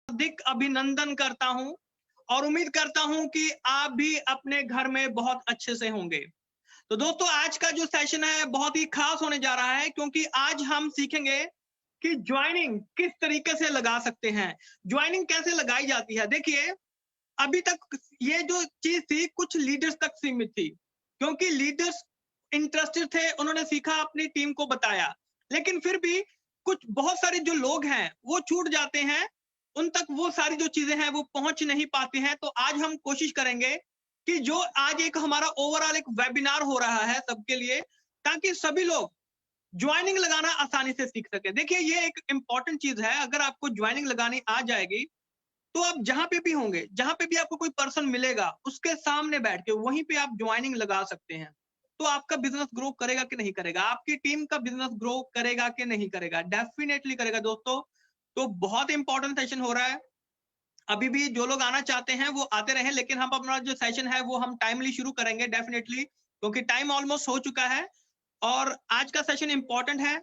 हार्दिक अभिनंदन करता हूं और उम्मीद करता हूं कि आप भी अपने घर में बहुत अच्छे से होंगे। तो दोस्तों, आज का जो सेशन है बहुत ही खास होने जा रहा है, क्योंकि आज हम सीखेंगे कि ज्वाइनिंग किस तरीके से लगा सकते हैं, ज्वाइनिंग कैसे लगाई जाती है। देखिए, अभी तक ये जो चीज थी कुछ लीडर्स तक सीमित थी, क्योंकि लीडर्स इंटरेस्टेड थे, उन्होंने सीखा, अपनी टीम को बताया। लेकिन फिर भी कुछ बहुत सारे जो लोग हैं वो छूट जाते हैं, उन तक वो सारी जो चीजें हैं वो पहुंच नहीं पाती हैं। तो आज हम कोशिश करेंगे कि जो आज एक हमारा ओवरऑल एक वेबिनार हो रहा है सबके लिए, ताकि सभी लोग ज्वाइनिंग लगाना आसानी से सीख सके। देखिए, ये एक इंपॉर्टेंट चीज है। अगर आपको ज्वाइनिंग लगानी आ जाएगी तो आप जहां पे भी होंगे, जहां पे भी आपको कोई पर्सन मिलेगा, उसके सामने बैठ के वहीं पे आप ज्वाइनिंग लगा सकते हैं। तो आपका बिजनेस ग्रो करेगा कि नहीं करेगा, आपकी टीम का बिजनेस ग्रो करेगा कि नहीं करेगा? डेफिनेटली करेगा दोस्तों। तो बहुत इंपॉर्टेंट सेशन हो रहा है। अभी भी जो लोग आना चाहते हैं वो आते रहे, लेकिन हम अपना जो सेशन है वो हम टाइमली शुरू करेंगे डेफिनेटली, क्योंकि टाइम ऑलमोस्ट हो चुका है। और आज का सेशन इंपॉर्टेंट है।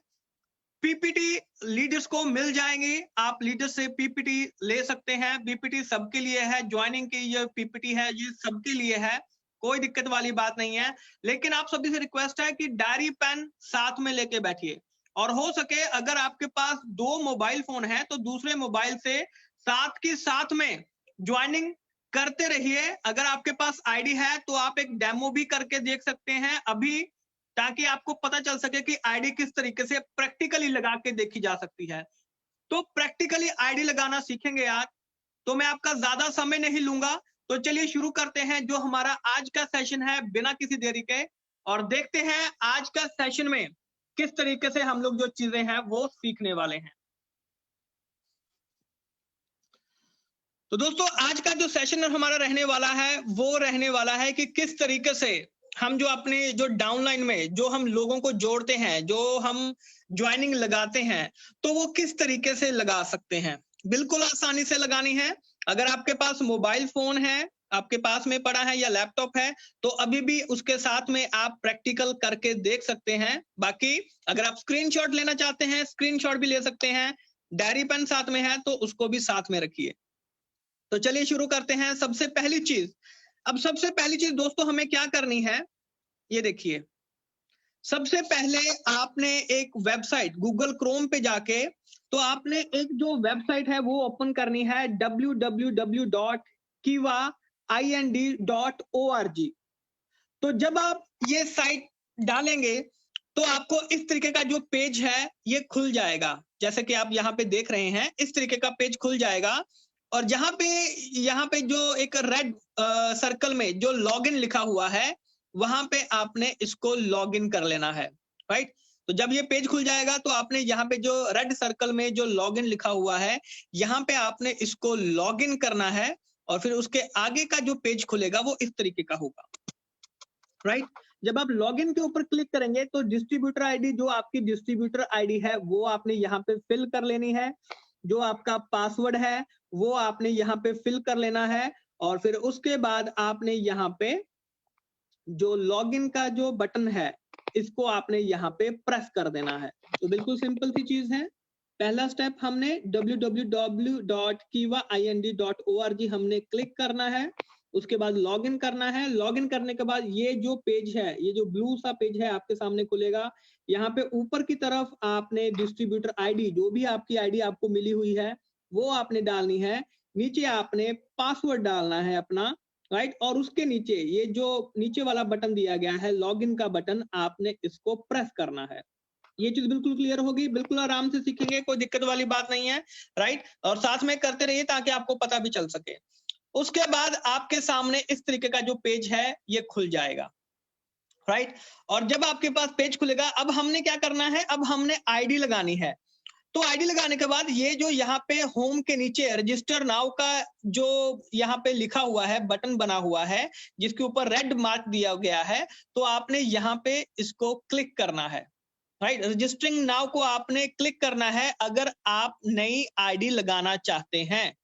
पीपीटी लीडर्स को मिल जाएंगे, आप लीडर से पीपीटी ले सकते हैं। पीपीटी सबके लिए है, ज्वाइनिंग की ये पीपीटी है, ये सबके लिए है, कोई दिक्कत वाली बात नहीं है। लेकिन आप सभी से रिक्वेस्ट है कि डायरी पेन साथ में लेके बैठिए, और हो सके अगर आपके पास 2 मोबाइल फोन है तो दूसरे मोबाइल से साथ के साथ में ज्वाइनिंग करते रहिए। अगर आपके पास आईडी है तो आप एक डेमो भी करके देख सकते हैं अभी, ताकि आपको पता चल सके कि आईडी किस तरीके से प्रैक्टिकली लगा के देखी जा सकती है। तो प्रैक्टिकली आईडी लगाना सीखेंगे आज। तो मैं आपका ज्यादा समय नहीं लूंगा, तो चलिए शुरू करते हैं जो हमारा आज का सेशन है बिना किसी देरी के, और देखते हैं आज का सेशन में किस तरीके से हम लोग जो चीजें हैं वो सीखने वाले हैं। तो दोस्तों, आज का जो सेशन हमारा रहने वाला है वो रहने वाला है कि किस तरीके से हम जो अपने जो डाउनलाइन में जो हम लोगों को जोड़ते हैं, जो हम ज्वाइनिंग लगाते हैं, तो वो किस तरीके से लगा सकते हैं। बिल्कुल आसानी से लगानी है। अगर आपके पास मोबाइल फोन है, आपके पास में पड़ा है, या लैपटॉप है, तो अभी भी उसके साथ में आप प्रैक्टिकल करके देख सकते हैं। बाकी अगर आप स्क्रीनशॉट लेना चाहते हैं, स्क्रीनशॉट भी ले सकते हैं। डायरी पेन साथ में है तो उसको भी साथ में रखिए। तो चलिए शुरू करते हैं। सबसे पहली चीज दोस्तों हमें क्या करनी है, ये देखिए। सबसे पहले आपने एक वेबसाइट गूगल क्रोम पे जाके, तो आपने एक जो वेबसाइट है वो ओपन करनी है, www.kiva.ind.org। तो जब आप ये साइट डालेंगे तो आपको इस तरीके का जो पेज है ये खुल जाएगा। जैसे कि आप यहाँ पे देख रहे हैं, इस तरीके का पेज खुल जाएगा। और यहाँ पे जो एक रेड सर्कल में जो लॉगिन लिखा हुआ है, वहां पे आपने इसको लॉगिन कर लेना है, राइट। तो जब ये पेज खुल जाएगा तो आपने यहाँ पे जो रेड सर्कल में जो लॉगिन लिखा हुआ है, यहाँ पे आपने इसको लॉगिन करना है। और फिर उसके आगे का जो पेज खुलेगा वो इस तरीके का होगा, राइट। जब आप लॉगिन के ऊपर क्लिक करेंगे तो डिस्ट्रीब्यूटर आईडी, जो आपकी डिस्ट्रीब्यूटर आईडी है वो आपने यहाँ पे फिल कर लेनी है। जो आपका पासवर्ड है वो आपने यहाँ पे फिल कर लेना है। और फिर उसके बाद आपने यहाँ पे जो लॉगिन का जो बटन है इसको आपने यहाँ पे प्रेस कर देना है। तो बिल्कुल सिंपल सी चीज है। पहला स्टेप हमने www.kiva.ind.org हमने क्लिक करना है। उसके बाद लॉगिन करना है। लॉगिन करने के बाद ये जो पेज है, ये जो ब्लू सा पेज है आपके सामने खुलेगा। यहाँ पे ऊपर की तरफ आपने डिस्ट्रीब्यूटर आईडी, जो भी आपकी आईडी आपको मिली हुई है वो आपने डालनी है। नीचे आपने पासवर्ड डालना है अपना, राइट। और उसके नीचे ये जो नीचे वाला बटन दिया गया है लॉगिन का बटन, आपने इसको प्रेस करना है। ये चीज बिल्कुल क्लियर होगी, बिल्कुल आराम से सीखेंगे, कोई दिक्कत वाली बात नहीं है, राइट। और साथ में करते रहिए ताकि आपको पता भी चल सके। उसके बाद आपके सामने इस तरीके का जो पेज है ये खुल जाएगा, राइट। और जब आपके पास पेज खुलेगा, अब हमने क्या करना है, अब हमने आईडी लगानी है। तो आईडी लगाने के बाद ये जो यहाँ पे होम के नीचे रजिस्टर नाउ का जो यहाँ पे लिखा हुआ है, बटन बना हुआ है जिसके ऊपर रेड मार्क दिया गया है, तो आपने यहाँ पे इसको क्लिक करना है, राइट। रजिस्टरिंग नाउ को आपने क्लिक करना है अगर आप नई आईडी लगाना चाहते हैं।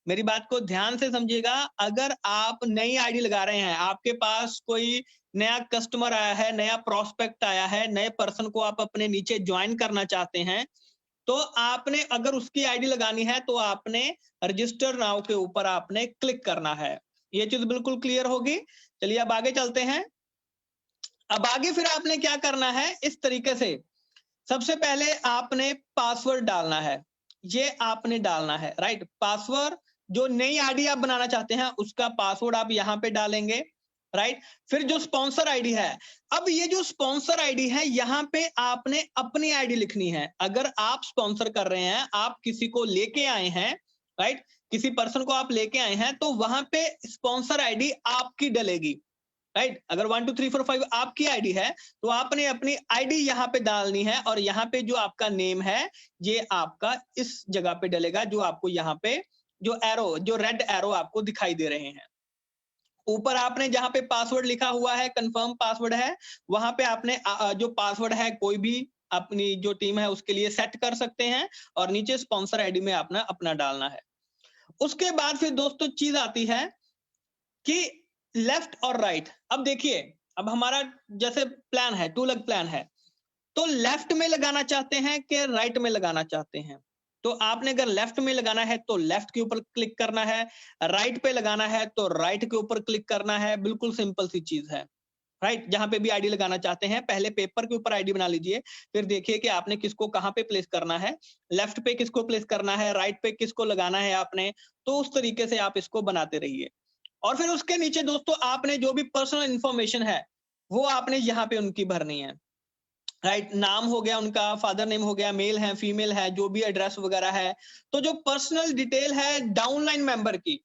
मेरी बात को ध्यान से समझिएगा। अगर आप नई आईडी लगा रहे हैं, आपके पास कोई नया कस्टमर आया है, नया प्रोस्पेक्ट आया है, नए पर्सन को आप अपने नीचे ज्वाइन करना चाहते हैं, तो आपने अगर उसकी आईडी लगानी है तो आपने रजिस्टर नाउ के ऊपर आपने क्लिक करना है। ये चीज बिल्कुल क्लियर होगी। चलिए अब आगे चलते हैं। अब आगे फिर आपने क्या करना है, इस तरीके से सबसे पहले आपने पासवर्ड डालना है, ये आपने डालना है, राइट। पासवर्ड जो नई आईडी आप बनाना चाहते हैं उसका पासवर्ड आप यहां पे डालेंगे, राइट। फिर जो स्पॉन्सर आईडी है, अब ये जो स्पॉन्सर आईडी है यहां पे आपने अपनी आईडी लिखनी है। अगर आप स्पॉन्सर कर रहे हैं, आप किसी को लेके आए हैं, राइट, किसी पर्सन को आप लेके आए हैं, तो वहां पे स्पॉन्सर आईडी आपकी डलेगी, राइट। अगर 1 2 3 4 5 आपकी आईडी है तो आपने अपनी आईडी यहाँ पे डालनी है और यहाँ पे जो आपका नेम है ये आपका इस जगह पे डलेगा, जो आपको यहाँ पे जो एरो, जो रेड एरो आपको दिखाई दे रहे हैं। ऊपर आपने जहां पे पासवर्ड लिखा हुआ है, कंफर्म पासवर्ड है, वहां पे आपने जो पासवर्ड है कोई भी अपनी जो टीम है उसके लिए सेट कर सकते हैं और नीचे स्पॉन्सर आईडी में आपने अपना डालना है। उसके बाद फिर दोस्तों चीज आती है कि लेफ्ट और राइट। अब देखिए, अब हमारा जैसे प्लान है, 2 लेग प्लान है, तो लेफ्ट में लगाना चाहते हैं कि राइट में लगाना चाहते हैं। तो आपने अगर लेफ्ट में लगाना है तो लेफ्ट के ऊपर क्लिक करना है, राइट पे लगाना है तो राइट के ऊपर क्लिक करना है। बिल्कुल सिंपल सी चीज है, राइट। जहां पे भी आईडी लगाना चाहते हैं पहले पेपर के ऊपर आईडी बना लीजिए, फिर देखिए कि आपने किसको कहां पे प्लेस करना है, लेफ्ट पे किसको प्लेस करना है, राइट पे किसको लगाना है आपने। तो उस तरीके से आप इसको बनाते रहिए। और फिर उसके नीचे दोस्तों आपने जो भी पर्सनल इंफॉर्मेशन है वो आपने यहाँ पे उनकी भरनी है, राइट। नाम हो गया उनका, फादर नेम हो गया, मेल है फीमेल है, जो भी एड्रेस वगैरह है। तो जो पर्सनल डिटेल है डाउनलाइन मेंबर की,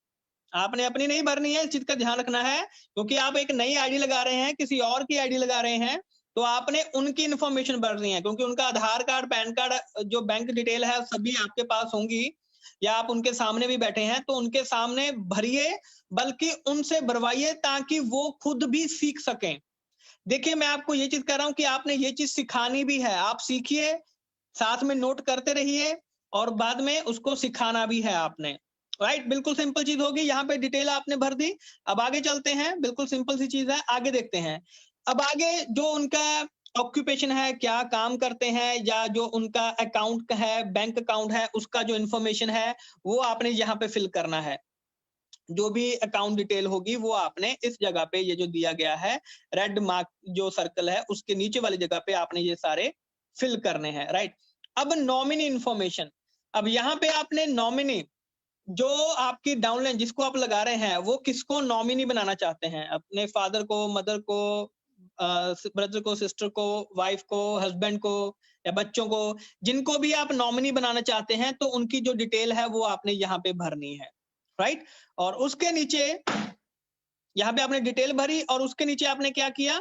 आपने अपनी नहीं भरनी है, इस चीज का ध्यान रखना है। क्योंकि आप एक नई आईडी लगा रहे हैं, किसी और की आईडी लगा रहे हैं, तो आपने उनकी इंफॉर्मेशन भरनी है। क्योंकि उनका आधार कार्ड, पैन कार्ड, जो बैंक डिटेल है सभी आपके पास होंगी, या आप उनके सामने भी बैठे हैं तो उनके सामने भरिए, बल्कि उनसे भरवाइए ताकि वो खुद भी सीख सकें। देखिए, मैं आपको ये चीज कह रहा हूं कि आपने ये चीज सिखानी भी है, आप सीखिए, साथ में नोट करते रहिए और बाद में उसको सिखाना भी है आपने, राइट। बिल्कुल सिंपल चीज होगी। यहाँ पे डिटेल आपने भर दी। अब आगे चलते हैं, बिल्कुल सिंपल सी चीज है, आगे देखते हैं। अब आगे जो उनका ऑक्यूपेशन है, क्या काम करते हैं, या जो उनका अकाउंट है, बैंक अकाउंट है, उसका जो इन्फॉर्मेशन है वो आपने यहाँ पे फिल करना है। जो भी अकाउंट डिटेल होगी वो आपने इस जगह पे, ये जो दिया गया है रेड मार्क जो सर्कल है उसके नीचे वाली जगह पे आपने ये सारे फिल करने हैं, राइट। अब नॉमिनी इंफॉर्मेशन, अब यहाँ पे आपने नॉमिनी जो आपकी डाउनलाइन जिसको आप लगा रहे हैं वो किसको नॉमिनी बनाना चाहते हैं, अपने फादर को, मदर को, ब्रदर को, सिस्टर को, वाइफ को, हस्बैंड को, या बच्चों को, जिनको भी आप नॉमिनी बनाना चाहते हैं तो उनकी जो डिटेल है वो आपने यहाँ पे भरनी है, राइट। और उसके नीचे यहाँ पे आपने डिटेल भरी और उसके नीचे आपने क्या किया,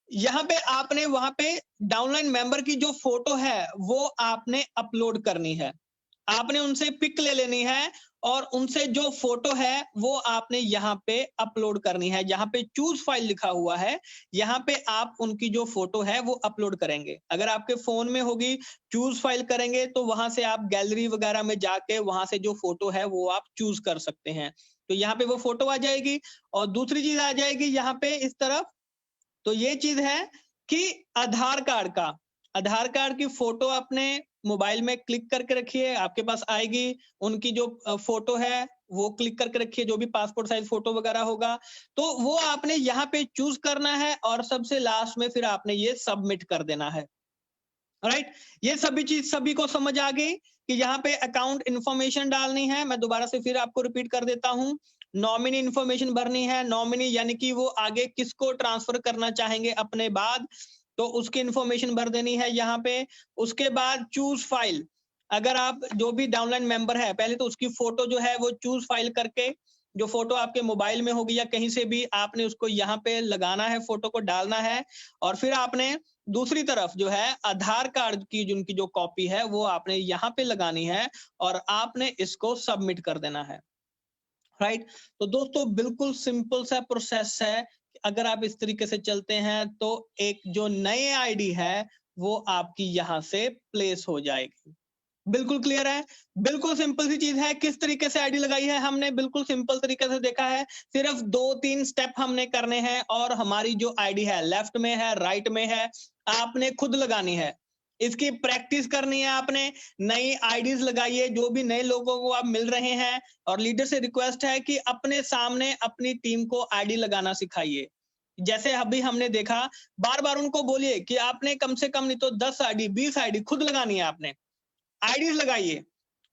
यहाँ पे आपने वहां पे डाउनलाइन मेंबर की जो फोटो है वो आपने अपलोड करनी है। आपने उनसे पिक ले लेनी है और उनसे जो फोटो है वो आपने यहाँ पे अपलोड करनी है। यहाँ पे चूज फाइल लिखा हुआ है, यहाँ पे आप उनकी जो फोटो है वो अपलोड करेंगे। अगर आपके फोन में होगी चूज फाइल करेंगे तो वहां से आप गैलरी वगैरह में जाके वहां से जो फोटो है वो आप चूज कर सकते हैं। तो यहाँ पे वो फोटो आ जाएगी। और दूसरी चीज आ जाएगी यहाँ पे इस तरफ, तो ये चीज है कि आधार कार्ड की फोटो अपने मोबाइल में क्लिक करके रखिए, आपके पास आएगी। उनकी जो फोटो है वो क्लिक करके रखिए, जो भी पासपोर्ट साइज फोटो वगैरह होगा तो वो आपने यहाँ पे चूज करना है और सबसे लास्ट में फिर आपने ये सबमिट कर देना है, राइट। ये सभी चीज सभी को समझ आ गई कि यहाँ पे अकाउंट इंफॉर्मेशन डालनी है। मैं दोबारा से फिर आपको रिपीट कर देता हूँ, नॉमिनी इंफॉर्मेशन भरनी है। नॉमिनी यानी कि वो आगे किसको ट्रांसफर करना चाहेंगे अपने बाद, तो उसकी इंफॉर्मेशन भर देनी है यहाँ पे। उसके बाद चूज फाइल, अगर आप जो भी डाउनलाइन मेंबर है पहले तो उसकी फोटो जो है वो चूज फाइल करके, जो फोटो आपके मोबाइल में होगी या कहीं से भी आपने उसको यहाँ पे लगाना है, फोटो को डालना है। और फिर आपने दूसरी तरफ जो है आधार कार्ड की जिनकी जो कॉपी है वो आपने यहाँ पे लगानी है और आपने इसको सबमिट कर देना है, राइट। तो दोस्तों बिल्कुल सिंपल सा प्रोसेस है। अगर आप इस तरीके से चलते हैं तो एक जो नए आईडी है वो आपकी यहाँ से प्लेस हो जाएगी। बिल्कुल क्लियर है, बिल्कुल सिंपल सी चीज है। किस तरीके से आईडी लगाई है हमने, बिल्कुल सिंपल तरीके से देखा है। सिर्फ 2-3 स्टेप हमने करने हैं और हमारी जो आईडी है लेफ्ट में है, राइट में है, आपने खुद लगानी है। इसकी प्रैक्टिस करनी है आपने, नई आईडीज लगाइए, जो भी नए लोगों को आप मिल रहे हैं, और लीडर से रिक्वेस्ट है कि अपने सामने अपनी टीम को आईडी लगाना सिखाइए। जैसे अभी हमने देखा, बार-बार उनको बोलिए कि आपने कम से कम नहीं तो 10 आईडी, 20 आईडी खुद लगानी है आपने। आईडीज लगाइए,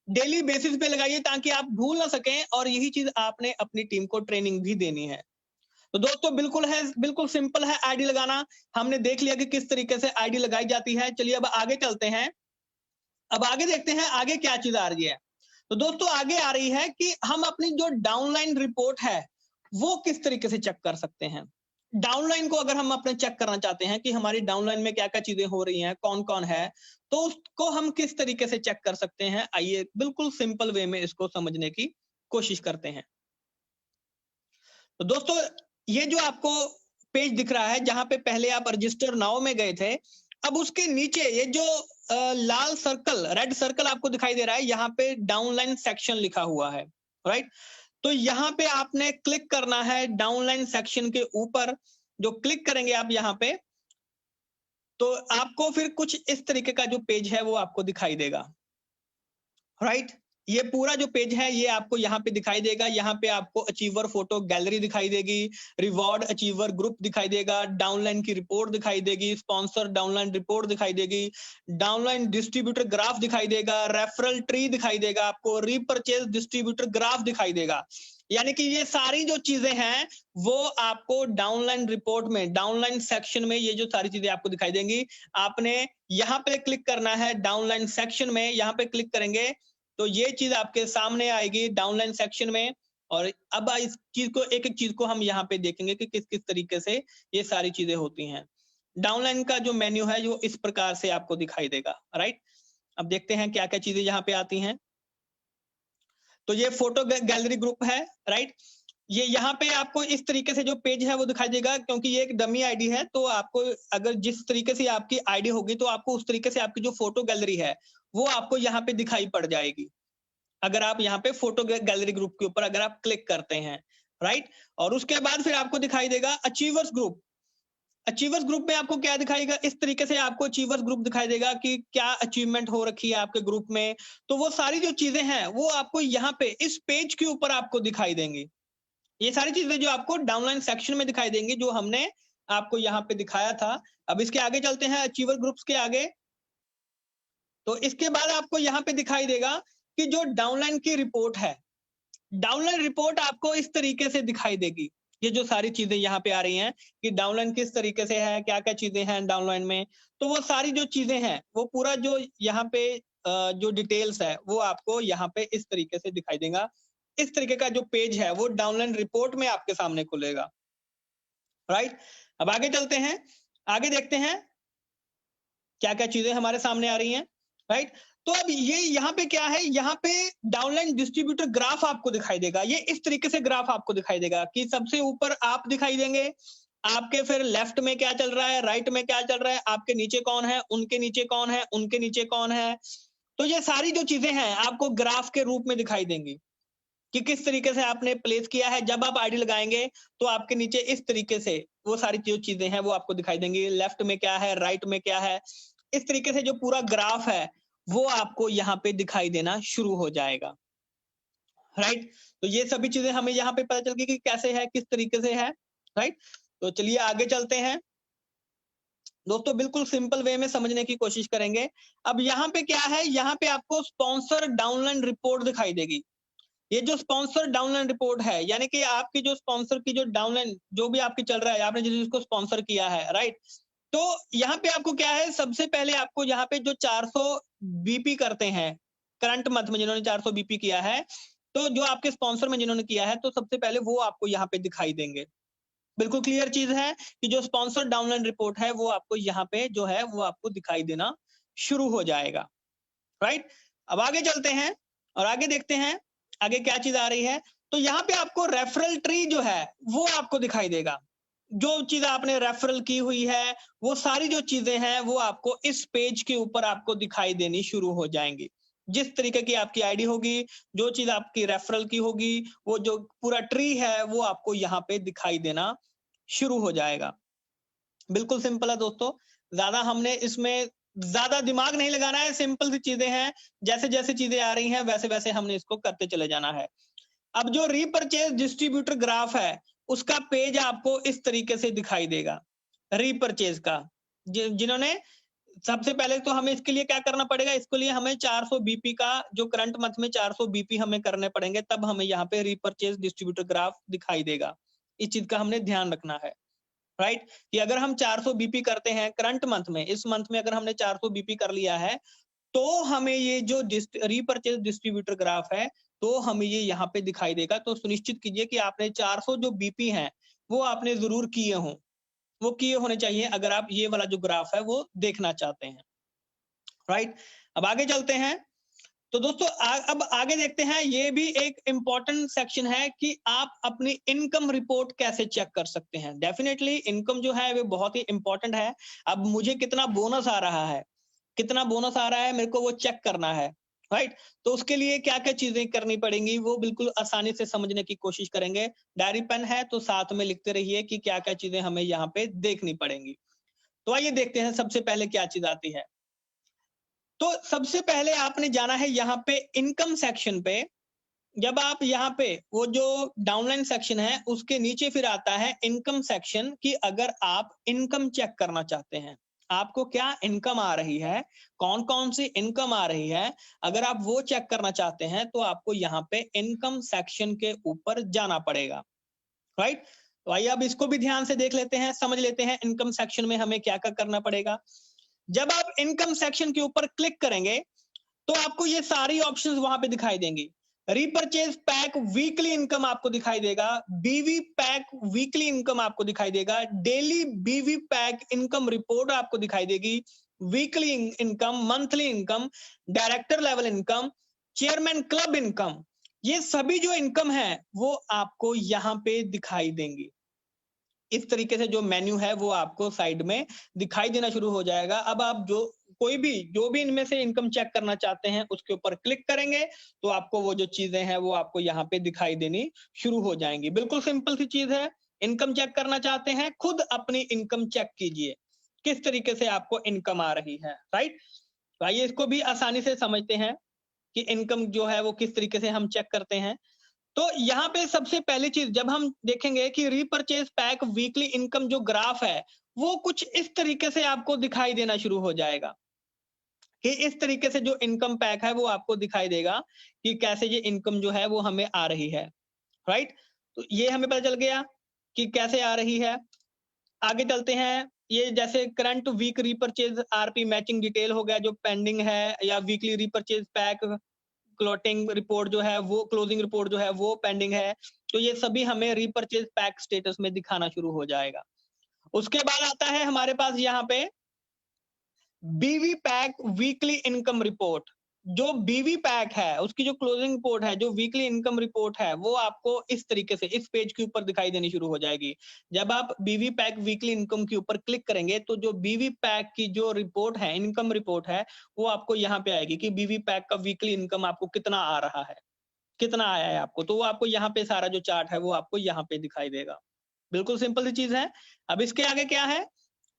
डेली बेसिस पे लगाइए ताकि आप भूल ना सकें, और यही चीज़ आपने अपनी टीम को ट्रेनिंग भी देनी है। तो दोस्तों बिल्कुल सिंपल है आईडी लगाना। हमने देख लिया कि किस तरीके से आईडी लगाई जाती है। चलिए अब आगे चलते हैं। अब आगे देखते हैं आगे क्या चीज आ रही है। तो दोस्तों आगे आ रही है कि हम अपनी जो डाउनलाइन रिपोर्ट है वो किस तरीके से चेक कर सकते हैं। डाउनलाइन को अगर हम अपने चेक करना चाहते हैं कि हमारी डाउनलाइन में क्या क्या चीजें हो रही हैं, कौन कौन है, तो उसको हम किस तरीके से चेक कर सकते हैं, आइए बिल्कुल सिंपल वे में इसको समझने की कोशिश करते हैं। तो दोस्तों ये जो आपको पेज दिख रहा है जहां पे पहले आप रजिस्टर नाउ में गए थे, अब उसके नीचे ये जो लाल सर्कल, रेड सर्कल आपको दिखाई दे रहा है, यहाँ पे डाउनलाइन सेक्शन लिखा हुआ है, राइट। तो यहाँ पे आपने क्लिक करना है डाउनलाइन सेक्शन के ऊपर। जो क्लिक करेंगे आप यहाँ पे, तो आपको फिर कुछ इस तरीके का जो पेज है वो आपको दिखाई देगा, राइट। ये पूरा जो पेज है ये आपको यहाँ पे दिखाई देगा। यहाँ पे आपको अचीवर फोटो गैलरी दिखाई देगी, रिवॉर्ड अचीवर ग्रुप दिखाई देगा, डाउनलाइन की रिपोर्ट दिखाई देगी, स्पॉन्सर डाउनलाइन रिपोर्ट दिखाई देगी, डाउनलाइन डिस्ट्रीब्यूटर ग्राफ दिखाई देगा, रेफरल ट्री दिखाई देगा, आपको रीपरचेज डिस्ट्रीब्यूटर ग्राफ दिखाई देगा। यानी कि ये सारी जो चीजें हैं वो आपको डाउनलाइन रिपोर्ट में, डाउनलाइन सेक्शन में ये जो सारी चीजें आपको दिखाई देंगी। आपने यहाँ पे क्लिक करना है डाउनलाइन सेक्शन में, यहाँ पे क्लिक करेंगे तो ये चीज आपके सामने आएगी डाउनलाइन सेक्शन में। और अब इस चीज को, एक एक चीज को हम यहाँ पे देखेंगे कि किस किस तरीके से ये सारी चीजें होती हैं। डाउनलाइन का जो मेन्यू है जो इस प्रकार से आपको दिखाई देगा, राइट। अब देखते हैं क्या क्या चीजें यहाँ पे आती हैं। तो ये फोटो गैलरी ग्रुप है, राइट। ये यहाँ पे आपको इस तरीके से जो पेज है वो दिखाई देगा, क्योंकि ये एक डमी आईडी है। तो आपको अगर जिस तरीके से आपकी आईडी होगी तो आपको उस तरीके से आपकी जो फोटो गैलरी है वो आपको यहाँ पे दिखाई पड़ जाएगी, अगर आप यहाँ पे फोटो गैलरी ग्रुप के ऊपर अगर आप क्लिक करते हैं, राइट। और उसके बाद फिर आपको दिखाई देगा अचीवर्स ग्रुप। अचीवर्स ग्रुप में आपको क्या दिखाएगा, इस तरीके से आपको अचीवर्स ग्रुप दिखाई देगा कि क्या अचीवमेंट हो रखी है आपके ग्रुप में। तो वो सारी जो चीजें हैं वो आपको यहाँ पे इस पेज के ऊपर आपको दिखाई देंगी। ये सारी चीजें जो आपको डाउनलाइन सेक्शन में दिखाई देंगी, जो हमने आपको यहाँ पे दिखाया था। अब इसके आगे चलते हैं, अचीवर ग्रुप्स के आगे। तो इसके बाद आपको यहाँ पे दिखाई देगा कि जो डाउनलाइन की रिपोर्ट है, डाउनलाइन रिपोर्ट आपको इस तरीके से दिखाई देगी। ये जो सारी चीजें यहाँ पे आ रही हैं कि डाउनलाइन किस तरीके से है, क्या क्या चीजें हैं डाउनलाइन में, तो वो सारी जो चीजें हैं वो पूरा जो यहाँ पे जो डिटेल्स है वो आपको यहाँ पे इस तरीके से दिखाई देगा। इस तरीके का जो पेज है वो डाउनलाइन रिपोर्ट में आपके सामने खुलेगा, राइट। अब आगे चलते हैं, आगे देखते हैं क्या क्या चीजें हमारे सामने आ रही हैं, राइट। तो अब ये यहाँ पे क्या है, यहाँ पे डाउनलाइन डिस्ट्रीब्यूटर ग्राफ आपको दिखाई देगा। ये इस तरीके से ग्राफ आपको दिखाई देगा कि सबसे ऊपर आप दिखाई देंगे, आपके फिर लेफ्ट में क्या चल रहा है, राइट में क्या चल रहा है, आपके नीचे कौन है, उनके नीचे कौन है, उनके नीचे कौन है। तो ये सारी जो चीजें हैं आपको ग्राफ के रूप में दिखाई देंगी कि किस तरीके से आपने प्लेस किया है। जब आप आईडी लगाएंगे तो आपके नीचे इस तरीके से वो सारी जो चीजें हैं वो आपको दिखाई देंगी, लेफ्ट में क्या है, राइट में क्या है। इस तरीके से जो पूरा ग्राफ है वो आपको यहाँ पे दिखाई देना शुरू हो जाएगा, राइट। तो ये सभी चीजें हमें यहाँ पे पता चल गई कि कैसे है, किस तरीके से है, राइट। तो चलिए आगे चलते हैं दोस्तों, बिल्कुल सिंपल वे में समझने की कोशिश करेंगे। अब यहाँ पे क्या है, यहाँ पे आपको स्पॉन्सर डाउनलाइन रिपोर्ट दिखाई देगी। ये जो स्पॉन्सर डाउनलाइन रिपोर्ट है, यानी कि आपकी जो स्पॉन्सर की जो डाउनलाइन जो भी आपकी चल रहा है, आपने जिसको स्पॉन्सर किया है, राइट। तो यहाँ पे आपको क्या है, सबसे पहले आपको यहाँ पे जो 400 बीपी करते हैं करंट मंथ में, जिन्होंने 400 बीपी किया है, तो जो आपके स्पॉन्सर में जिन्होंने किया है, तो सबसे पहले वो आपको यहाँ पे दिखाई देंगे। बिल्कुल क्लियर चीज है कि जो स्पॉन्सर डाउनलाइन रिपोर्ट है वो आपको यहाँ पे जो है वो आपको दिखाई देना शुरू हो जाएगा, राइट। अब आगे चलते हैं और आगे देखते हैं आगे क्या चीज आ रही है। तो यहाँ पे आपको रेफरल ट्री जो है वो आपको दिखाई देगा। जो चीज आपने रेफरल की हुई है वो सारी जो चीजें हैं वो आपको इस पेज के ऊपर आपको दिखाई देनी शुरू हो जाएंगी। जिस तरीके की आपकी आईडी होगी, जो चीज आपकी रेफरल की होगी, वो जो पूरा ट्री है वो आपको यहाँ पे दिखाई देना शुरू हो जाएगा। बिल्कुल सिंपल है दोस्तों, ज्यादा हमने इसमें ज्यादा दिमाग नहीं लगाना है, सिंपल सी चीजें हैं, जैसे जैसे चीजें आ रही हैं वैसे वैसे हमने इसको करते चले जाना है। अब जो रीपरचेज डिस्ट्रीब्यूटर ग्राफ है, उसका पेज आपको इस तरीके से दिखाई देगा रीपरचेज का। जिन्होंने सबसे पहले तो हमें इसके लिए क्या करना पड़ेगा, इसके लिए हमें 400 बीपी का जो करंट मंथ में 400 बीपी हमें करने पड़ेंगे, तब हमें यहाँ पे रीपरचेज डिस्ट्रीब्यूटर ग्राफ दिखाई देगा। इस चीज का हमने ध्यान रखना है, राइट? कि अगर हम 400 बीपी करते हैं करंट मंथ में, इस मंथ में अगर हमने 400 बीपी कर लिया है, तो हमें ये जो रीपरचेज डिस्ट्रीब्यूटर ग्राफ है, तो हमें ये यहाँ पे दिखाई देगा। तो सुनिश्चित कीजिए कि आपने 400 जो बीपी हैं, वो आपने जरूर किए हों, वो किए होने चाहिए अगर आप ये वाला जो ग्राफ है वो देखना चाहते हैं, राइट? अब आगे चलते हैं। तो दोस्तों अब आगे देखते हैं, ये भी एक इंपॉर्टेंट सेक्शन है कि आप अपनी इनकम रिपोर्ट कैसे चेक कर सकते हैं। डेफिनेटली इनकम जो है वो बहुत ही इंपॉर्टेंट है। अब मुझे कितना बोनस आ रहा है, कितना बोनस आ रहा है मेरे को वो चेक करना है, राइट? तो उसके लिए क्या क्या चीजें करनी पड़ेंगी वो बिल्कुल आसानी से समझने की कोशिश करेंगे। डायरी पेन है तो साथ में लिखते रहिए कि क्या क्या चीजें हमें यहाँ पे देखनी पड़ेंगी। तो आइए देखते हैं सबसे पहले क्या चीज आती है। तो सबसे पहले आपने जाना है यहाँ पे इनकम सेक्शन पे। जब आप यहाँ पे वो जो डाउनलाइन सेक्शन है उसके नीचे फिर आता है इनकम सेक्शन, कि अगर आप इनकम चेक करना चाहते हैं, आपको क्या इनकम आ रही है, कौन कौन सी इनकम आ रही है, अगर आप वो चेक करना चाहते हैं तो आपको यहाँ पे इनकम सेक्शन के ऊपर जाना पड़ेगा, राइट? तो आइए अब इसको भी ध्यान से देख लेते हैं, समझ लेते हैं इनकम सेक्शन में हमें क्या क्या करना पड़ेगा। जब आप इनकम सेक्शन के ऊपर क्लिक करेंगे तो आपको ये सारी ऑप्शंस वहां पे दिखाई देंगी। रीपरचेज पैक वीकली इनकम आपको दिखाई देगा, बीवी पैक वीकली इनकम आपको दिखाई देगा, डेली बीवी पैक इनकम रिपोर्ट आपको दिखाई देगी, weekly income, monthly income, director level income, chairman club income, ये सभी जो इनकम है वो आपको यहाँ पे दिखाई देंगी। इस तरीके से जो मेन्यू है वो आपको साइड में दिखाई देना शुरू हो जाएगा। अब आप जो भी इनमें से इनकम चेक करना चाहते हैं उसके ऊपर क्लिक करेंगे तो आपको वो जो चीजें हैं वो आपको यहाँ पे दिखाई देनी शुरू हो जाएंगी। बिल्कुल सिंपल सी चीज है। इनकम चेक करना चाहते हैं, खुद अपनी इनकम चेक कीजिए किस तरीके से आपको इनकम आ रही है, राइट? तो आइए इसको भी आसानी से समझते हैं कि इनकम जो है वो किस तरीके से हम चेक करते हैं। तो यहाँ पे सबसे पहली चीज जब हम देखेंगे कि रीपरचेज पैक वीकली इनकम जो ग्राफ है वो कुछ इस तरीके से आपको दिखाई देना शुरू हो जाएगा, कि इस तरीके से जो इनकम पैक है वो आपको दिखाई देगा कि कैसे ये इनकम जो है वो हमें आ रही है, राइट? तो ये हमें पता चल गया कि कैसे आ रही है। आगे चलते हैं। ये जैसे current week repurchase RP matching detail हो गया जो पेंडिंग है, या weekly repurchase pack clotting report जो है वो, क्लोजिंग रिपोर्ट जो है वो पेंडिंग है। तो ये सभी हमें रीपरचेज पैक स्टेटस में दिखाना शुरू हो जाएगा। उसके बाद आता है हमारे पास यहाँ पे बीवी पैक वीकली इनकम रिपोर्ट। जो बीवी पैक है उसकी जो क्लोजिंग रिपोर्ट है, जो वीकली इनकम रिपोर्ट है, वो आपको इस तरीके से इस पेज के ऊपर दिखाई देनी शुरू हो जाएगी। जब आप बीवी पैक वीकली इनकम के ऊपर क्लिक करेंगे तो जो बीवी पैक की जो रिपोर्ट है, इनकम रिपोर्ट है, वो आपको यहाँ पे आएगी कि बीवी पैक का वीकली इनकम आपको कितना आ रहा है, कितना आया है आपको। तो वो आपको यहाँ पे सारा जो चार्ट है वो आपको यहाँ पे दिखाई देगा। बिल्कुल सिंपल सी चीज है। अब इसके आगे क्या है?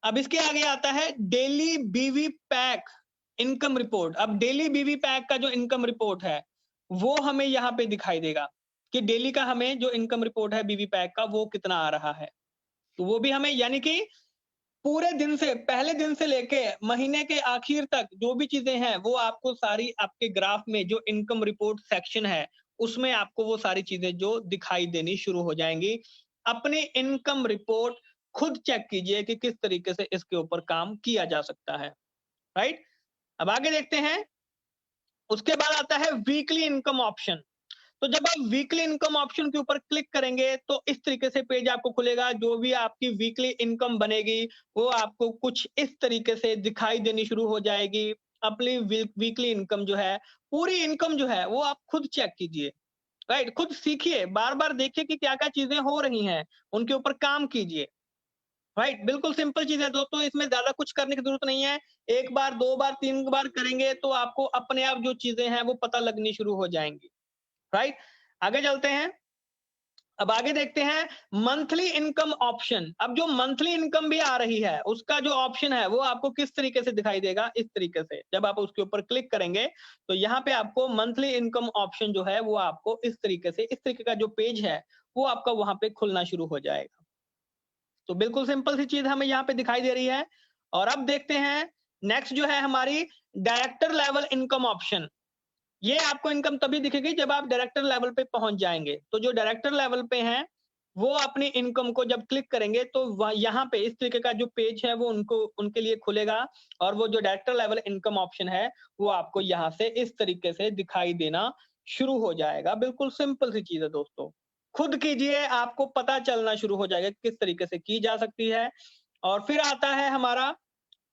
अब इसके आगे आता है डेली बीवी पैक इनकम रिपोर्ट। अब डेली बीवी पैक का जो इनकम रिपोर्ट है वो हमें यहाँ पे दिखाई देगा कि डेली का हमें जो इनकम रिपोर्ट है बीवी पैक का वो कितना आ रहा है। तो वो भी हमें, यानी कि पूरे दिन से, पहले दिन से लेके महीने के आखिर तक जो भी चीजें हैं वो आपको सारी आपके ग्राफ में जो इनकम रिपोर्ट सेक्शन है उसमें आपको वो सारी चीजें जो दिखाई देनी शुरू हो जाएंगी। अपनी इनकम रिपोर्ट खुद चेक कीजिए कि किस तरीके से इसके ऊपर काम किया जा सकता है, राइट? अब आगे देखते हैं। उसके बाद आता है वीकली इनकम ऑप्शन। तो जब आप वीकली इनकम ऑप्शन के ऊपर क्लिक करेंगे तो इस तरीके से पेज आपको खुलेगा। जो भी आपकी वीकली इनकम बनेगी वो आपको कुछ इस तरीके से दिखाई देनी शुरू हो जाएगी। अपनी वीकली इनकम जो है, पूरी इनकम जो है वो आप खुद चेक कीजिए, राइट? खुद सीखिए, बार बार देखिए कि क्या क्या चीजें हो रही हैं, उनके ऊपर काम कीजिए, राइट? बिल्कुल सिंपल चीज है दोस्तों, इसमें ज्यादा कुछ करने की जरूरत नहीं है। एक बार, दो बार, तीन बार करेंगे तो आपको अपने आप जो चीजें हैं वो पता लगनी शुरू हो जाएंगी, राइट? आगे चलते हैं। अब आगे देखते हैं मंथली इनकम ऑप्शन। अब जो मंथली इनकम भी आ रही है उसका जो ऑप्शन है वो आपको किस तरीके से दिखाई देगा, इस तरीके से। जब आप उसके ऊपर क्लिक करेंगे तो यहाँ पे आपको मंथली इनकम ऑप्शन जो है वो आपको इस तरीके से, इस तरीके का जो पेज है वो आपका वहां पे खुलना शुरू हो जाएगा। तो बिल्कुल सिंपल सी चीज हमें यहाँ पे दिखाई दे रही है। और अब देखते हैं नेक्स्ट जो है हमारी डायरेक्टर लेवल इनकम ऑप्शन। ये आपको इनकम तभी दिखेगी जब आप डायरेक्टर लेवल पे पहुंच जाएंगे। तो जो डायरेक्टर लेवल पे हैं वो अपनी इनकम को जब क्लिक करेंगे तो यहाँ पे इस तरीके का जो पेज है वो उनको उनके लिए खुलेगा। और वो जो डायरेक्टर लेवल इनकम ऑप्शन है वो आपको यहाँ से इस तरीके से दिखाई देना शुरू हो जाएगा। बिल्कुल सिंपल सी चीज है दोस्तों, खुद कीजिए, आपको पता चलना शुरू हो जाएगा किस तरीके से की जा सकती है। और फिर आता है हमारा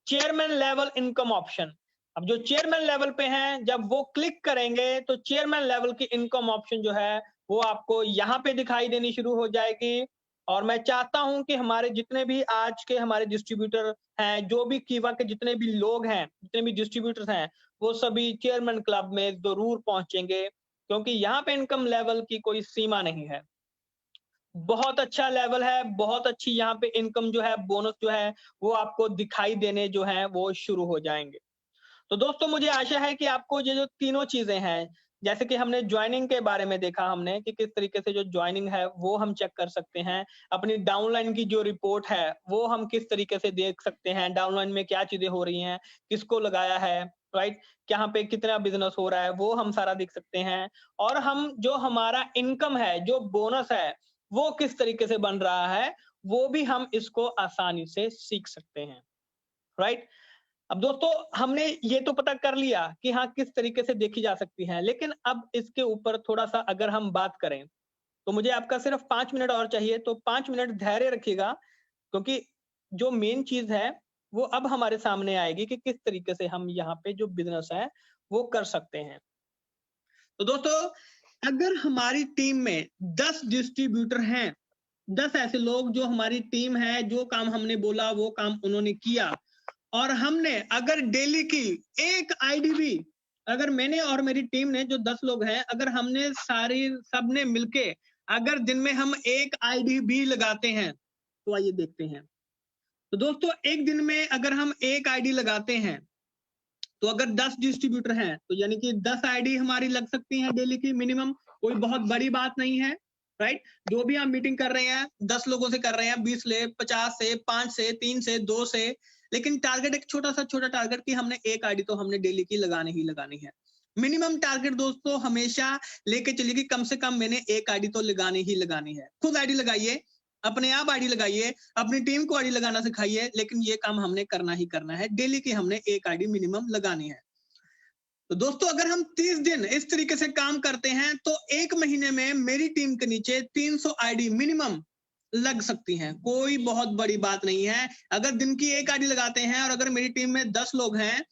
चेयरमैन लेवल इनकम ऑप्शन। अब जो चेयरमैन लेवल पे हैं जब वो क्लिक करेंगे तो चेयरमैन लेवल की इनकम ऑप्शन जो है वो आपको यहाँ पे दिखाई देनी शुरू हो जाएगी। और मैं चाहता हूं कि हमारे जितने भी आज के हमारे डिस्ट्रीब्यूटर हैं, जो भी कीवा के जितने भी लोग हैं, जितने भी डिस्ट्रीब्यूटर्स हैं, वो सभी चेयरमैन क्लब में जरूर पहुंचेंगे, क्योंकि यहाँ पे इनकम लेवल की कोई सीमा नहीं है। बहुत अच्छा लेवल है, बहुत अच्छी यहाँ पे इनकम जो है, बोनस जो है वो आपको दिखाई देने जो है वो शुरू हो जाएंगे। तो दोस्तों मुझे आशा है कि आपको ये जो तीनों चीजें हैं, जैसे कि हमने ज्वाइनिंग के बारे में देखा हमने कि किस तरीके से जो ज्वाइनिंग है वो हम चेक कर सकते हैं, अपनी डाउनलाइन की जो रिपोर्ट है वो हम किस तरीके से देख सकते हैं, डाउनलाइन में क्या चीजें हो रही हैं, किसको लगाया है, राइट, यहाँ पे कितना बिजनेस हो रहा है वो हम सारा देख सकते हैं। और हम जो हमारा इनकम है, जो बोनस है, वो किस तरीके से बन रहा है वो भी हम इसको आसानी से सीख सकते हैं, राइट। अब दोस्तों हमने ये तो पता कर लिया कि हाँ किस तरीके से देखी जा सकती है, लेकिन अब इसके ऊपर थोड़ा सा अगर हम बात करें तो मुझे आपका सिर्फ 5 मिनट और चाहिए। तो 5 मिनट धैर्य रखिएगा, क्योंकि जो मेन चीज है वो अब हमारे सामने आएगी कि किस तरीके से हम यहाँ पे जो बिजनेस है वो कर सकते हैं। तो दोस्तों अगर हमारी टीम में 10 डिस्ट्रीब्यूटर हैं, 10 ऐसे लोग जो हमारी टीम है, जो काम हमने बोला वो काम उन्होंने किया, और हमने अगर डेली की एक आईडी भी, अगर मैंने और मेरी टीम ने जो 10 लोग हैं, अगर हमने सारी सबने मिलके अगर दिन में हम एक आईडी भी लगाते हैं तो आइए देखते हैं। तो दोस्तों एक दिन में अगर हम एक आईडी लगाते हैं तो अगर 10 डिस्ट्रीब्यूटर हैं तो यानी कि 10 आईडी हमारी लग सकती हैं डेली की मिनिमम। कोई बहुत बड़ी बात नहीं है, राइट। जो भी हम मीटिंग कर रहे हैं 10 लोगों से कर रहे हैं, 20 से, 50 से, 5 से, 3 से, 2 से, लेकिन टारगेट एक छोटा टारगेट कि हमने एक आईडी तो हमने डेली की लगानी ही लगानी है। मिनिमम टारगेट दोस्तों हमेशा लेके चलिए कि कम से कम मैंने एक आईडी तो लगानी ही लगानी है। खुद आईडी लगाइए, अपने आप आईडी लगाइए, अपनी टीम को आईडी लगाना सिखाइए, लेकिन ये काम हमने करना ही करना है, डेली की हमने एक आईडी मिनिमम लगानी है। तो दोस्तों अगर हम 30 दिन इस तरीके से काम करते हैं तो एक महीने में मेरी टीम के नीचे 300 आईडी मिनिमम लग सकती हैं। कोई बहुत बड़ी बात नहीं है। अगर दिन की एक आईडी लगाते हैं और अगर मेरी टीम में 10 लोग हैं,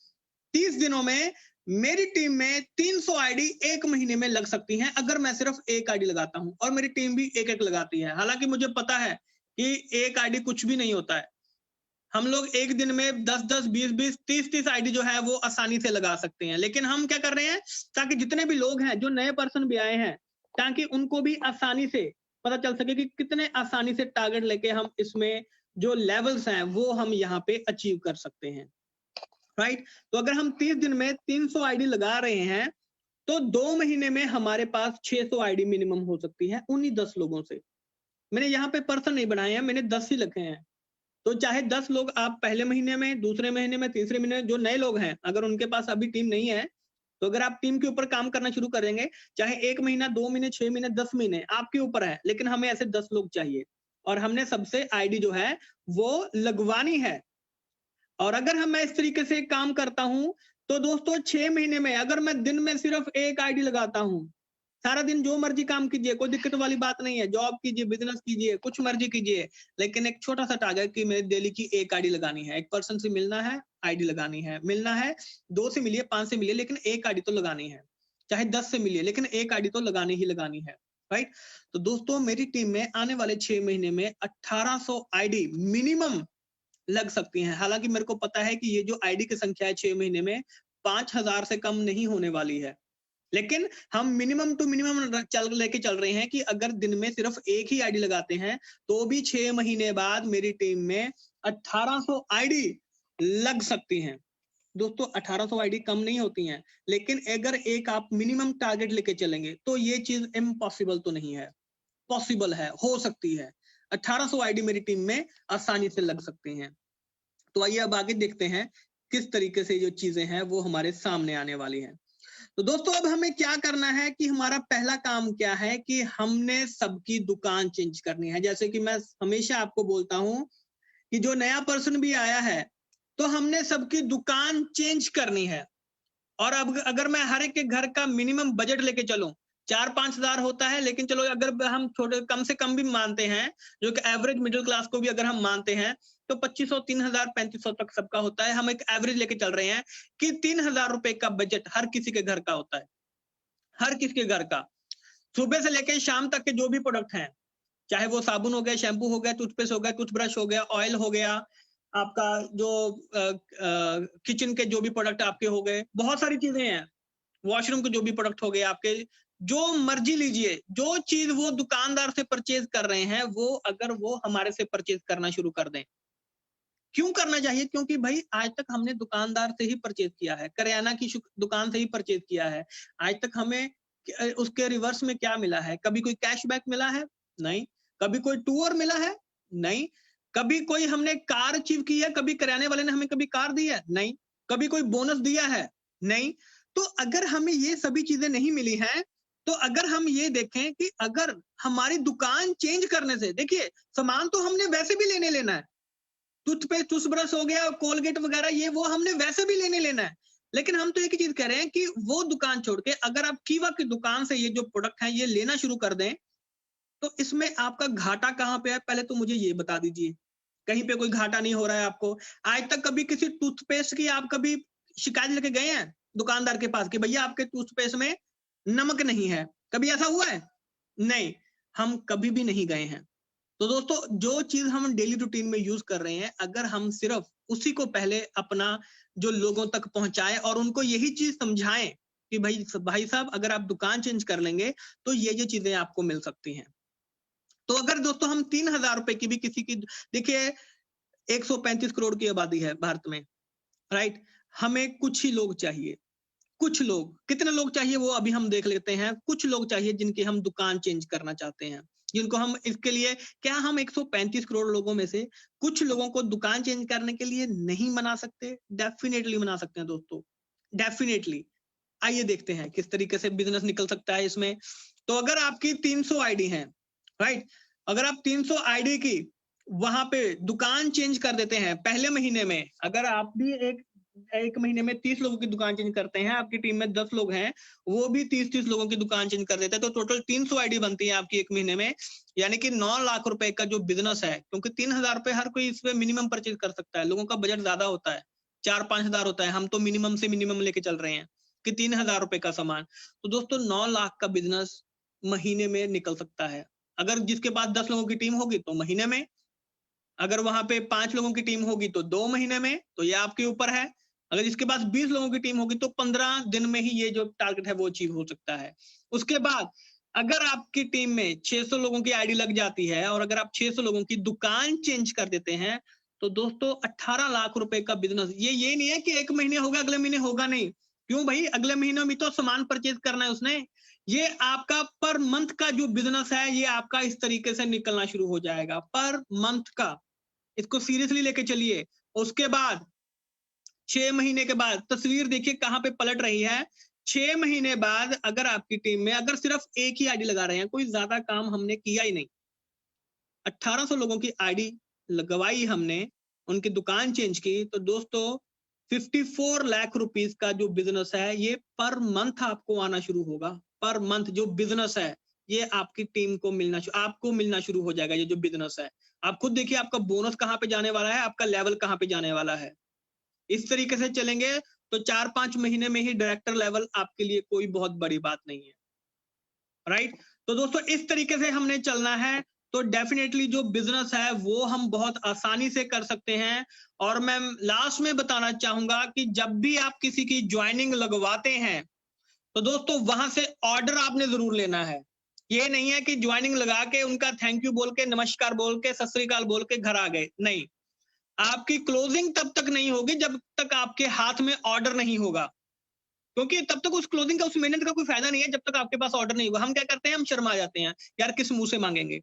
30 दिनों में मेरी टीम में 300 आईडी एक महीने में लग सकती हैं, अगर मैं सिर्फ एक आईडी लगाता हूं, और मेरी टीम भी एक एक लगाती है। हालांकि मुझे पता है कि एक आईडी कुछ भी नहीं होता है, हम लोग एक दिन में 10-10, 20-20, 30-30 आईडी जो है वो आसानी से लगा सकते हैं। लेकिन हम क्या कर रहे हैं, ताकि जितने भी लोग हैं, जो नए पर्सन भी आए हैं, ताकि उनको भी आसानी से पता चल सके कि कितने आसानी से टारगेट लेके हम इसमें जो लेवल्स हैं वो हम यहाँ पे अचीव कर सकते हैं, राइट। तो अगर हम 30 दिन में 300 आईडी लगा रहे हैं तो 2 महीने में हमारे पास 600 आईडी मिनिमम हो सकती है उन्हीं 10 लोगों से। मैंने यहाँ पे पर्सन नहीं बनाए हैं, मैंने 10 ही रखे हैं। तो चाहे 10 लोग आप पहले महीने में, दूसरे महीने में, तीसरे महीने में, जो नए लोग हैं अगर उनके पास अभी टीम नहीं है, तो अगर आप टीम के ऊपर काम करना शुरू करेंगे, चाहे 1 महीना, 2 महीने, 6 महीने, 10 महीने, आपके ऊपर है, लेकिन हमें ऐसे 10 लोग चाहिए और हमने सबसे आईडी जो है वो लगवानी है। और अगर मैं इस तरीके से काम करता हूं तो दोस्तों 6 महीने में अगर मैं दिन में सिर्फ एक आईडी लगाता हूं, सारा दिन जो मर्जी काम कीजिए, कोई दिक्कत वाली बात नहीं है, जॉब कीजिए, बिजनेस कीजिए, कुछ मर्जी कीजिए, लेकिन एक छोटा सा टारगेट कि मेरे डेली की एक आईडी लगानी है, एक पर्सन से मिलना है, आईडी लगानी है, मिलना है, 2 से मिलिए, 5 से मिलिए, लेकिन एक आईडी तो लगानी है, चाहे 10 से मिलिए, लेकिन एक आईडी तो लगानी ही लगानी है, राइट। तो दोस्तों मेरी टीम में आने वाले 6 महीने में 1800 आईडी मिनिमम लग सकती हैं। हालांकि मेरे को पता है कि ये जो आईडी की संख्या है 6 महीने में 5000 से कम नहीं होने वाली है, लेकिन हम मिनिमम टू मिनिमम लेके चल रहे हैं कि अगर दिन में सिर्फ एक ही आईडी लगाते हैं तो भी 6 महीने बाद मेरी टीम में 1800 आईडी लग सकती हैं। दोस्तों 1800 आईडी कम नहीं होती हैं, लेकिन अगर एक आप मिनिमम टारगेट लेके चलेंगे तो ये चीज इम्पॉसिबल तो नहीं है, पॉसिबल है, हो सकती है। 1800 आईडी मेरी टीम में आसानी से लग सकती हैं। तो आइए अब आगे देखते हैं किस तरीके से जो चीजें हैं वो हमारे सामने आने वाली हैं। तो दोस्तों अब हमें क्या करना है कि हमारा पहला काम क्या है कि हमने सबकी दुकान चेंज करनी है। जैसे कि मैं हमेशा आपको बोलता हूं कि जो नया पर्सन भी आया है तो हमने सबकी दुकान चेंज करनी है। और अब अगर मैं हर एक के घर का मिनिमम बजट लेके चलूं, 4-5 हजार होता है, लेकिन चलो अगर हम छोटे कम से कम भी मानते हैं, जो कि एवरेज मिडिल क्लास को भी अगर हम मानते हैं तो 2500, 3000, 3500 तक सबका होता है। हम एक एवरेज लेके चल रहे हैं कि 3000 रुपए का बजट हर किसी के घर का होता है, हर किसी के घर का। सुबह से लेकर शाम तक के जो भी प्रोडक्ट हैं, चाहे वो साबुन हो गया, शैम्पू हो गया, टूथपेस्ट हो गया, टूथब्रश हो गया, ऑयल हो गया, आपका जो किचन के जो भी प्रोडक्ट आपके हो गए, बहुत सारी चीजें हैं, वॉशरूम के जो भी प्रोडक्ट हो गए आपके, जो मर्जी लीजिए, जो चीज वो दुकानदार से परचेज कर रहे हैं वो अगर वो हमारे से परचेज करना शुरू कर दें। क्यों करना चाहिए? क्योंकि भाई आज तक हमने दुकानदार से ही परचेज किया है, करियाना की दुकान से ही परचेज किया है। आज तक हमें उसके रिवर्स में क्या मिला है? कभी कोई कैशबैक मिला है? नहीं। कभी कोई टूर मिला है? नहीं। कभी कोई हमने कार अचीव की है? कभी करियाने वाले ने हमें कभी कार दी है? नहीं। कभी कोई बोनस दिया है? नहीं। तो अगर हमें ये सभी चीजें नहीं मिली हैं, तो अगर हम ये देखें कि अगर हमारी दुकान चेंज करने से, देखिए सामान तो हमने वैसे भी लेना है, टूथपेस्ट, टूथब्रश हो गया, कोलगेट वगैरह, ये वो हमने वैसे भी लेना है। लेकिन हम तो एक ही चीज कह रहे हैं कि वो दुकान छोड़ के अगर आप कीवा की दुकान से ये जो प्रोडक्ट है ये लेना शुरू कर दें, तो इसमें आपका घाटा कहाँ पे है? पहले तो मुझे ये बता दीजिए। कहीं पे कोई घाटा नहीं हो रहा है आपको? आज तक कभी किसी टूथपेस्ट की आप कभी शिकायत लेके गए हैं दुकानदार के पास कि भैया आपके टूथपेस्ट में नमक नहीं है? कभी ऐसा हुआ है? नहीं, हम कभी भी नहीं गए हैं। तो दोस्तों जो चीज हम डेली रूटीन में यूज कर रहे हैं, अगर हम सिर्फ उसी को पहले अपना जो लोगों तक पहुंचाएं और उनको यही चीज समझाएं कि भाई साहब अगर आप दुकान चेंज कर लेंगे तो ये चीजें आपको मिल सकती हैं। तो अगर दोस्तों हम 3000 रुपए की भी किसी की, देखिए 135 करोड़ की आबादी है भारत में, राइट? हमें कुछ ही लोग चाहिए, कुछ लोग, कितने लोग चाहिए वो अभी हम देख लेते हैं। कुछ लोग चाहिए जिनकी हम दुकान चेंज करना चाहते हैं, जिनको हम इसके लिए, क्या हम 135 करोड़ लोगों में से कुछ लोगों को दुकान चेंज करने के लिए नहीं मना सकते? डेफिनेटली मना सकते हैं दोस्तों, डेफिनेटली। आइए देखते हैं किस तरीके से बिजनेस निकल सकता है इसमें। तो अगर आपकी 300 आईडी है, राइट? अगर आप 300 आईडी की वहां पे दुकान चेंज कर देते हैं पहले महीने में, अगर आप भी एक महीने में 30 लोगों की दुकान चेंज करते हैं, आपकी टीम में 10 लोग हैं, वो भी 30-30 लोगों की दुकान चेंज कर देते हैं, तो टोटल 300 आईडी बनती है आपकी एक महीने में, यानी कि 9 लाख रुपए का जो बिजनेस है। क्योंकि 3000 रुपए हर कोई इस पे मिनिमम परचेज कर सकता है, लोगों का बजट ज्यादा होता है, 4-5 हजार होता है, हम तो मिनिमम से मिनिमम लेके चल रहे हैं कि 3000 रुपए का सामान। तो दोस्तों 9 लाख का बिजनेस महीने में निकल सकता है। अगर जिसके पास 10 लोगों की टीम होगी तो महीने में, अगर वहां पे 5 लोगों की टीम होगी तो 2 महीने में, तो ये आपके ऊपर है। अगर जिसके पास 20 लोगों की टीम होगी तो 15 दिन में ही ये जो टारगेट है वो अचीव हो सकता है। उसके बाद अगर आपकी टीम में 600 लोगों की आईडी लग जाती है और अगर आप 600 लोगों की दुकान चेंज कर देते हैं, तो दोस्तों 18 लाख रुपए का बिजनेस। ये नहीं है कि एक महीने होगा अगले महीने होगा नहीं। क्यों भाई? अगले महीने में तो सामान परचेज करना है उसने। ये आपका पर मंथ का जो बिजनेस है ये आपका इस तरीके से निकलना शुरू हो जाएगा, पर मंथ का। इसको सीरियसली लेके चलिए। उसके बाद 6 महीने के बाद तस्वीर देखिए कहां पे पलट रही है। 6 महीने बाद अगर आपकी टीम में अगर सिर्फ एक ही आईडी लगा रहे हैं, कोई ज्यादा काम हमने किया ही नहीं, 1800 लोगों की आईडी लगवाई हमने, उनकी दुकान चेंज की, तो दोस्तों 54 लाख रुपीस का जो बिजनेस है ये पर मंथ आपको आना शुरू होगा। पर मंथ जो बिजनेस है ये आपकी टीम को आपको मिलना शुरू हो जाएगा। ये जो बिजनेस है, आप खुद देखिए आपका बोनस कहां पे जाने वाला है, आपका लेवल कहां पे जाने वाला है। इस तरीके से चलेंगे तो 4-5 महीने में ही डायरेक्टर लेवल आपके लिए कोई बहुत बड़ी बात नहीं है, राइट? तो दोस्तों इस तरीके से हमने चलना है, तो डेफिनेटली जो बिजनेस है वो हम बहुत आसानी से कर सकते हैं। और मैं लास्ट में बताना चाहूंगा कि जब भी आप किसी की ज्वाइनिंग लगवाते हैं, तो दोस्तों वहां से ऑर्डर आपने जरूर लेना है। ये नहीं है कि ज्वाइनिंग लगा के उनका थैंक यू बोल के, नमस्कार बोल के, सत श्री अकाल बोल के घर आ गए। नहीं, आपकी क्लोजिंग तब तक नहीं होगी जब तक आपके हाथ में ऑर्डर नहीं होगा, क्योंकि तब तक उस क्लोजिंग का, उस मेहनत का कोई फायदा नहीं है जब तक आपके पास ऑर्डर नहीं होगा। हम क्या करते हैं, हम शर्मा जाते हैं, यार किस मुंह से मांगेंगे।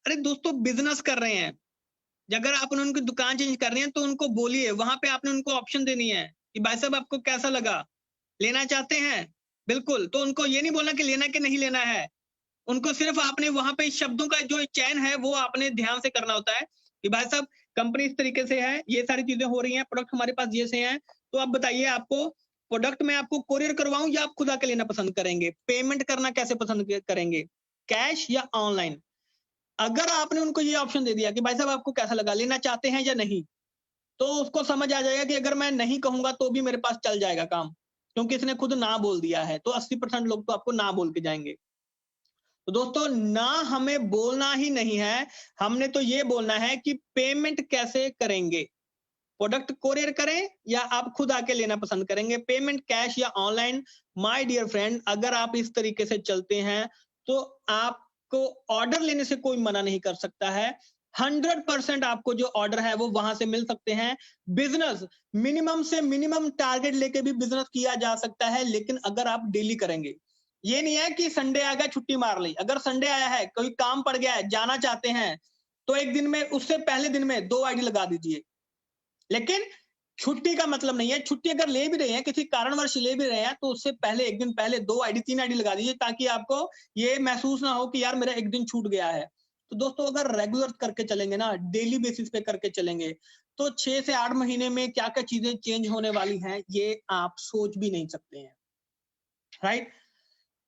अरे दोस्तों, बिजनेस कर रहे हैं, अगर आप उनकी दुकान चेंज कर रहे हैं तो उनको बोलिए, वहां पे आपने उनको ऑप्शन देनी है कि भाई साहब आपको कैसा लगा, लेना चाहते हैं? बिल्कुल। तो उनको ये नहीं बोलना कि लेना कि नहीं लेना है, उनको सिर्फ आपने वहां पे शब्दों का जो चयन है वो आपने ध्यान से करना होता है कि भाई साहब कंपनी इस तरीके से है, ये सारी चीजें हो रही हैं, प्रोडक्ट हमारे पास ये से हैं, तो आप बताइए आपको प्रोडक्ट में आपको कोरियर करवाऊं या आप खुद आके लेना पसंद करेंगे? पेमेंट करना कैसे पसंद करेंगे, कैश या ऑनलाइन? अगर आपने उनको ये ऑप्शन दे दिया कि भाई साहब आपको कैसा लगा, लेना चाहते हैं या नहीं, तो उसको समझ आ जाएगा कि अगर मैं नहीं कहूंगा तो भी मेरे पास चल जाएगा काम, क्योंकि इसने खुद ना बोल दिया है। तो 80% लोग तो आपको ना बोल के जाएंगे। तो दोस्तों, ना हमें बोलना ही नहीं है, हमने तो ये बोलना है कि पेमेंट कैसे करेंगे, प्रोडक्ट कोरियर करें या आप खुद आके लेना पसंद करेंगे, पेमेंट कैश या ऑनलाइन। माय डियर फ्रेंड, अगर आप इस तरीके से चलते हैं तो आपको ऑर्डर लेने से कोई मना नहीं कर सकता है। 100% आपको जो ऑर्डर है वो वहां से मिल सकते हैं। बिजनेस मिनिमम से मिनिमम टारगेट लेके भी बिजनेस किया जा सकता है, लेकिन अगर आप डेली करेंगे। ये नहीं है कि संडे आ गया छुट्टी मार ली। अगर संडे आया है, कोई काम पड़ गया है, जाना चाहते हैं, तो एक दिन में, उससे पहले दिन में 2 आईडी लगा दीजिए। लेकिन छुट्टी का मतलब नहीं है, छुट्टी अगर ले भी रहे हैं, किसी कारणवश ले भी रहे हैं, तो उससे पहले एक दिन पहले 2 आईडी 3 आईडी लगा दीजिए, ताकि आपको ये महसूस ना हो कि यार मेरा एक दिन छूट गया है। तो दोस्तों, अगर रेगुलर करके चलेंगे ना, डेली बेसिस पे करके चलेंगे, तो 6 से 8 महीने में क्या-क्या चीजें चेंज होने वाली हैं, ये आप सोच भी नहीं सकते हैं। राइट?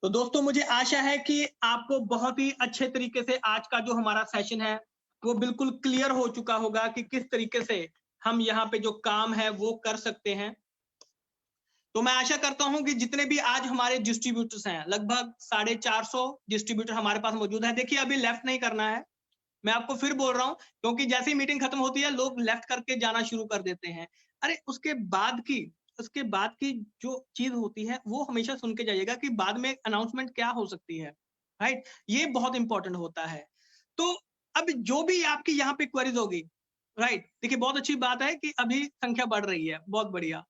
तो दोस्तों, मुझे आशा है कि आपको बहुत ही अच्छे तरीके से आज का जो हमारा सेशन है वो बिल्कुल क्लियर हो चुका होगा कि किस तरीके से हम यहाँ पे जो काम है वो कर सकते हैं। तो मैं आशा करता हूं कि जितने भी आज हमारे डिस्ट्रीब्यूटर्स हैं, लगभग 450 डिस्ट्रीब्यूटर हमारे पास मौजूद है। देखिए, अभी लेफ्ट नहीं करना है, मैं आपको फिर बोल रहा हूं, क्योंकि जैसे ही मीटिंग खत्म होती है लोग लेफ्ट करके जाना शुरू कर देते हैं। अरे उसके बाद की जो चीज होती है वो हमेशा सुन के जाइएगा कि बाद में अनाउंसमेंट क्या हो सकती है। राइट? ये बहुत इंपॉर्टेंट होता है। तो अब जो भी आपकी यहाँ पे क्वेरीज होगी, राइट, देखिए बहुत अच्छी बात है कि अभी संख्या बढ़ रही है, बहुत बढ़िया।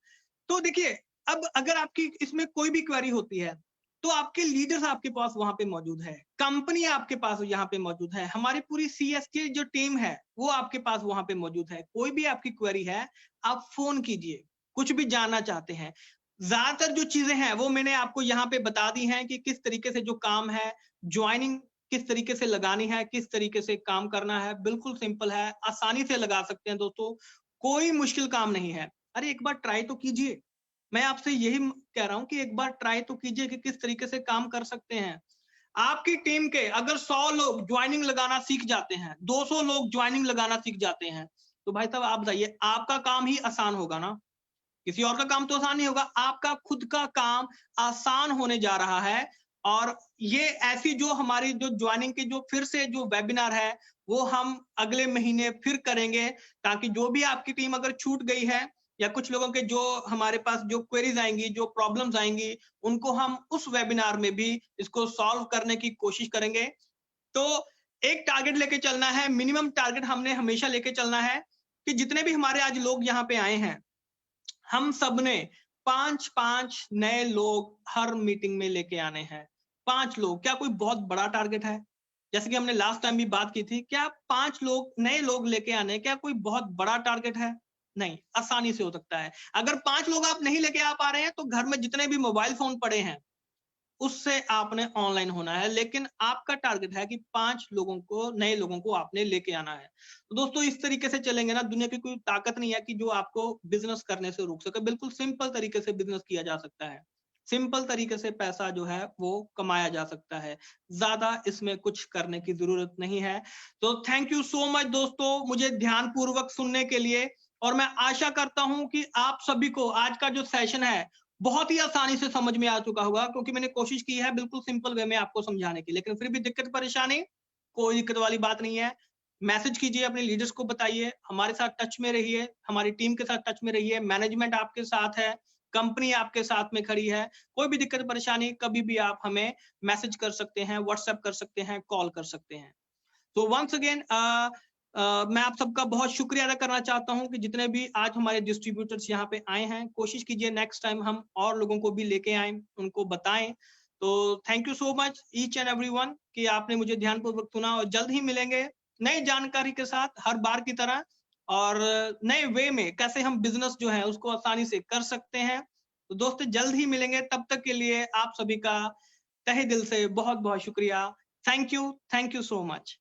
तो देखिए, अब अगर आपकी इसमें कोई भी क्वेरी होती है तो आपके लीडर्स आपके पास वहां पे मौजूद है, कंपनी आपके पास यहाँ पे मौजूद है, हमारी पूरी सीएसके जो टीम है वो आपके पास वहां पे मौजूद है। कोई भी आपकी क्वेरी है, आप फोन कीजिए, कुछ भी जानना चाहते हैं। ज्यादातर जो चीजें हैं वो मैंने आपको यहाँ पे बता दी हैं कि किस तरीके से जो काम है, ज्वाइनिंग किस तरीके से लगानी है, किस तरीके से काम करना है। बिल्कुल सिंपल है, आसानी से लगा सकते हैं दोस्तों, कोई मुश्किल काम नहीं है। अरे एक बार ट्राई तो कीजिए, मैं आपसे यही कह रहा हूं कि एक बार ट्राई तो कीजिए कि किस तरीके से काम कर सकते हैं। आपकी टीम के अगर 100 लोग ज्वाइनिंग लगाना सीख जाते हैं, 200 लोग ज्वाइनिंग लगाना सीख जाते हैं, तो भाई साहब आप बताइए, आपका काम ही आसान होगा ना? किसी और का काम तो आसान नहीं होगा, आपका खुद का काम आसान होने जा रहा है। और ये ऐसी जो हमारी जो ज्वाइनिंग के जो फिर से जो वेबिनार है वो हम अगले महीने फिर करेंगे, ताकि जो भी आपकी टीम अगर छूट गई है या कुछ लोगों के जो हमारे पास जो क्वेरीज आएंगी, जो प्रॉब्लम्स आएंगी, उनको हम उस वेबिनार में भी इसको सॉल्व करने की कोशिश करेंगे। तो एक टारगेट लेके चलना है, मिनिमम टारगेट हमने हमेशा लेके चलना है कि जितने भी हमारे आज लोग यहाँ पे आए हैं, हम सबने 5-5 नए लोग हर मीटिंग में लेके आने हैं। 5 लोग, क्या कोई बहुत बड़ा टारगेट है? जैसे कि हमने लास्ट टाइम भी बात की थी, क्या 5 लोग नए लोग लेके आने, क्या कोई बहुत बड़ा टारगेट है? नहीं, आसानी से हो सकता है। अगर 5 लोग आप नहीं लेके आ पा रहे हैं तो घर में जितने भी मोबाइल फोन पड़े हैं उससे आपने ऑनलाइन होना है, लेकिन आपका टारगेट है कि 5 लोगों को, नए लोगों को आपने लेके आना है। तो दोस्तों, इस तरीके से चलेंगे ना, दुनिया की कोई ताकत नहीं है कि जो आपको बिजनेस करने से रोक सके। बिल्कुल सिंपल तरीके से बिजनेस किया जा सकता है, सिंपल तरीके से पैसा जो है वो कमाया जा सकता है, ज्यादा इसमें कुछ करने की जरूरत नहीं है। तो थैंक यू सो मच दोस्तों, मुझे ध्यान पूर्वक सुनने के लिए। और मैं आशा करता हूं कि आप सभी को आज का जो सेशन है बहुत ही आसानी से समझ में आ चुका होगा, क्योंकि मैंने कोशिश की है बिल्कुल सिंपल वे में आपको समझाने की। लेकिन फिर भी दिक्कत परेशानी, कोई दिक्कत वाली बात नहीं है। मैसेज कीजिए, अपने लीडर्स को बताइए, हमारे साथ टच में रहिए, हमारी टीम के साथ टच में रहिए, मैनेजमेंट आपके साथ है। कंपनी आपके साथ में खड़ी है। कोई भी दिक्कत परेशानी कभी भी आप हमें मैसेज कर सकते हैं, व्हाट्सएप कर सकते हैं, कॉल कर सकते हैं। तो वंस अगेन मैं आप सबका बहुत शुक्रिया अदा करना चाहता हूं कि जितने भी आज हमारे डिस्ट्रीब्यूटर्स यहाँ पे आए हैं, कोशिश कीजिए नेक्स्ट टाइम हम और लोगों को भी लेके आए, उनको बताएं। तो thank you so much each and everyone कि आपने मुझे ध्यानपूर्वक सुना, और जल्द ही मिलेंगे नई जानकारी के साथ हर बार की तरह, और नए वे में कैसे हम बिजनेस जो है उसको आसानी से कर सकते हैं। तो दोस्तों जल्द ही मिलेंगे, तब तक के लिए आप सभी का तहे दिल से बहुत बहुत शुक्रिया। Thank you so much.